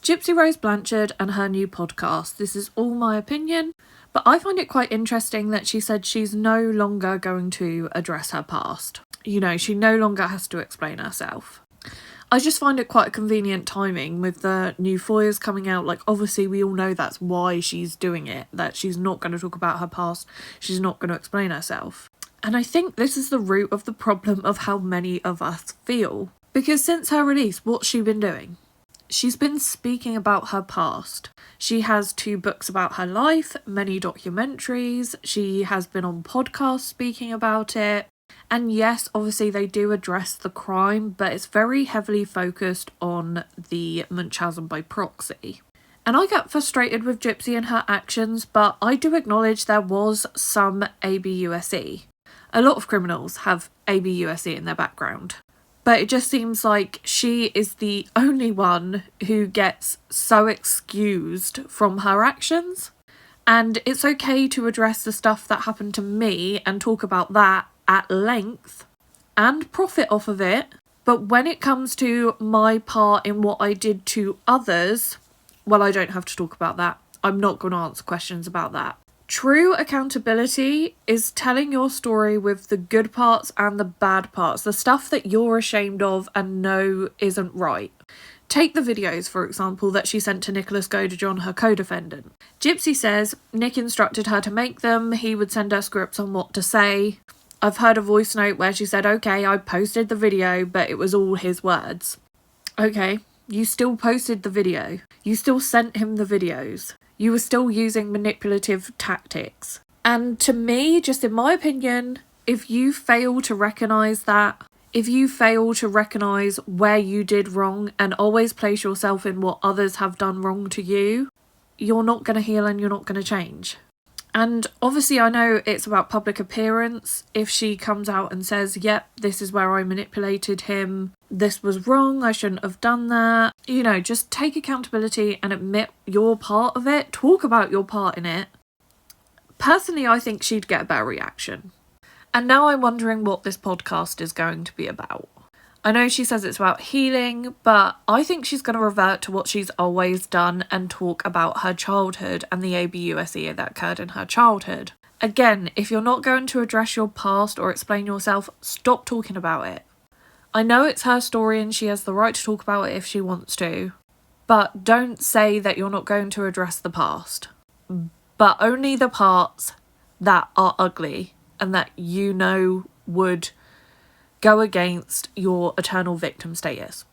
Gypsy Rose Blanchard and her new podcast. This is all my opinion, but I find it quite interesting that she said she's no longer going to address her past. You know, she no longer has to explain herself. I just find it quite a convenient timing with the new FOIAs coming out. Like, obviously we all know that's why she's doing it, that she's not going to talk about her past, she's not going to explain herself. And I think this is the root of the problem of how many of us feel. Because since her release, what's she been doing? She's been speaking about her past. She has 2 books about her life, many documentaries, she has been on podcasts speaking about it. And yes, obviously they do address the crime, but it's very heavily focused on the Munchausen by proxy. And I get frustrated with Gypsy and her actions, but I do acknowledge there was some ABUSE. A lot of criminals have ABUSE in their background. But it just seems like she is the only one who gets so excused from her actions. And it's okay to address the stuff that happened to me and talk about that at length and profit off of it. But when it comes to my part in what I did to others, well, I don't have to talk about that. I'm not going to answer questions about that. True accountability is telling your story with the good parts and the bad parts, the stuff that you're ashamed of and know isn't right. Take the videos, for example, that she sent to Nicholas Godejohn, her co-defendant. Gypsy says Nick instructed her to make them, he would send her scripts on what to say. I've heard a voice note where she said, okay, I posted the video, but it was all his words. Okay, you still posted the video. You still sent him the videos. You were still using manipulative tactics. And to me, just in my opinion, if you fail to recognise that, if you fail to recognise where you did wrong and always place yourself in what others have done wrong to you, you're not going to heal and you're not going to change. And obviously I know it's about public appearance. If she comes out and says, yep, this is where I manipulated him, this was wrong, I shouldn't have done that. You know, just take accountability and admit your part of it. Talk about your part in it. Personally, I think she'd get a better reaction. And now I'm wondering what this podcast is going to be about. I know she says it's about healing, but I think she's going to revert to what she's always done and talk about her childhood and the ABUSE that occurred in her childhood. Again, if you're not going to address your past or explain yourself, stop talking about it. I know it's her story and she has the right to talk about it if she wants to, but don't say that you're not going to address the past. But only the parts that are ugly and that you know would go against your eternal victim status.